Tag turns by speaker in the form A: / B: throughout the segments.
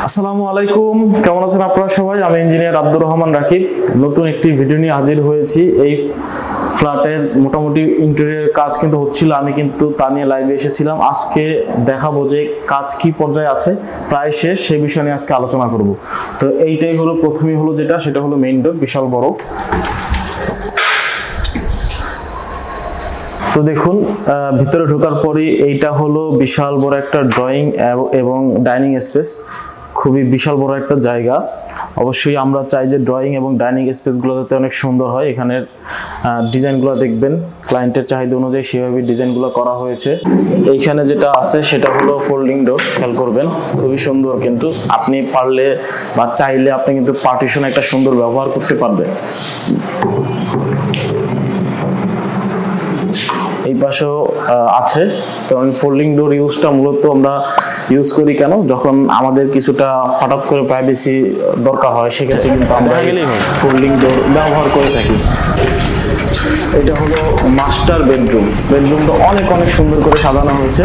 A: আসসালামু আলাইকুম, কেমন আছেন আপনারা সবাই? আমি ইঞ্জিনিয়ার আব্দুর রহমান রাকিব নতুন একটি ভিডিও নিয়ে হাজির হয়েছি। এই ফ্ল্যাটের মোটামুটি ইন্টেরিয়র কাজ কিন্তু হচ্ছিল, আমি কিন্তু তা নিয়ে লাইভে এসেছিলাম। আজকে দেখাবো যে কাজ কি পর্যায়ে আছে, প্রায় শেষ, সেই বিষয় নিয়ে আজকে আলোচনা করব। তো এইটাই হলো প্রথমেই হলো সেটা হলো মেইন ডোর, বিশাল বড়। তো দেখুন, ভিতরে ঢোকার পরই এইটা হলো বিশাল বড় একটা ড্রয়িং এবং ডাইনিং স্পেস, খুবই বিশাল বড় একটা জায়গা। অবশ্যই আমরা চাই যে ড্রয়িং এবং ডাইনিং স্পেসগুলো যাতে অনেক সুন্দর হয়। এখানের ডিজাইনগুলো দেখবেন ক্লায়েন্টের চাহিদা অনুযায়ী সেভাবে ডিজাইনগুলো করা হয়েছে। এইখানে যেটা আছে সেটা হলো ফোল্ডিং ডোর, খেয়াল করবেন খুবই সুন্দর। কিন্তু আপনি পারলে বা চাইলে আপনি কিন্তু পার্টিশন একটা সুন্দর ব্যবহার করতে পারবেন। এই পাশেও আছে। তো আমি ফোল্ডিং ডোর ইউজটা মূলত আমরা ইউজ করি কেন, যখন আমাদের কিছুটা হঠাৎ করে প্রাইভেসি দরকার হয় সেক্ষেত্রে কিন্তু আমরা ফোল্ডিং ডোর ব্যবহার করে থাকি। এটা হলো মাস্টার বেডরুম। বেডরুমটা অনেক সুন্দর করে সাজানো হয়েছে,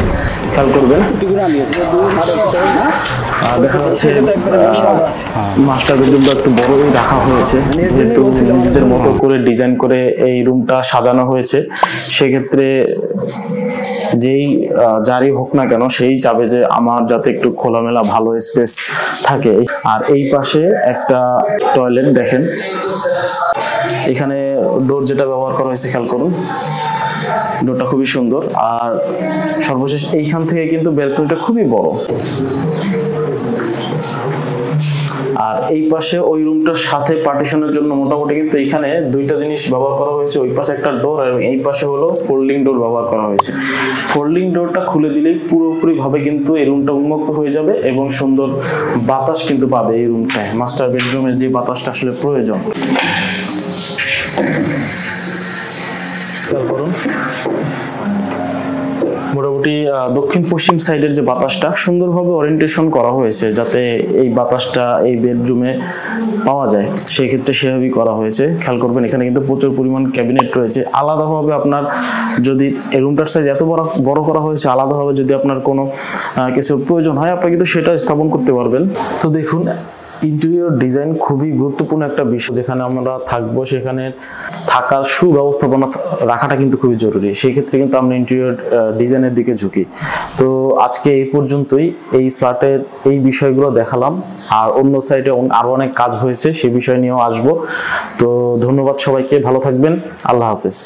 A: খেয়াল করবেন। দেখা যাচ্ছে মাস্টার বেডরুমটা একটু বড়ই রাখা হয়েছে, যেহেতু নিজেদের মতো করে ডিজাইন করে এই রুমটা সাজানো হয়েছে। সেক্ষেত্রে যেই যারই হোক না কেন সেই চাবে যে আমার যাতে একটু খোলামেলা ভালো স্পেস থাকে। আর এই পাশে একটা টয়লেট দেখেন, এখানে ডোর যেটা ব্যবহার করা হয়েছে খেয়াল করুন, ডোরটা খুবই সুন্দর। আর সর্বশেষ এইখান থেকে কিন্তু ব্যালকনিটা খুবই বড়। আর এই পাশে ওই রুমটার সাথে পার্টিশনের জন্য মোটামুটি কিন্তু এখানে দুইটা জিনিস ব্যবহার করা হয়েছে। ওই পাশে একটা ডোর আর এই পাশে হলো ফোল্ডিং ডোর ব্যবহার করা হয়েছে। ফোল্ডিং ডোরটা খুলে দিলেই পুরোপুরি ভাবে কিন্তু এই রুমটা উন্মুক্ত হয়ে যাবে এবং সুন্দর বাতাস কিন্তু পাবে এই রুমটায়। মাস্টার বেডরুমের যে বাতাসটা আসলে প্রয়োজন, খেয়াল করুন। মোটামুটি দক্ষিণ পশ্চিম সাইডের যে বাতাসটা সুন্দরভাবে ওরিয়েন্টেশন করা হয়েছে, যাতে এই বাতাসটা এই বেডরুমে পাওয়া যায়, সেই ক্ষেত্রে সেভাবেই করা হয়েছে। খেয়াল করবেন এখানে কিন্তু প্রচুর পরিমাণ ক্যাবিনেট রয়েছে। আলাদাভাবে আপনার যদি এই রুমটার সাইজ এত বড় করা হয়েছে, আলাদাভাবে যদি আপনার কোনো কিছু প্রয়োজন হয় আপনি কিন্তু সেটা স্থাপন করতে পারবেন। তো দেখুন, ইন্টেরিয়র ডিজাইন খুবই গুরুত্বপূর্ণ একটা বিষয়। যেখানে আমরা থাকবো সেখানে থাকার সুব্যবস্থাপনা রাখাটা কিন্তু খুবই জরুরি। সেই ক্ষেত্রে কিন্তু আমরা ইন্টেরিয়র ডিজাইনের দিকে ঝুঁকি। তো আজকে এই পর্যন্তই, এই ফ্ল্যাটের এই বিষয়গুলো দেখালাম। আর অন্য সাইডে আরো অনেক কাজ হয়েছে, সেই বিষয় নিয়েও আসবো। তো ধন্যবাদ সবাইকে, ভালো থাকবেন, আল্লাহ হাফেজ।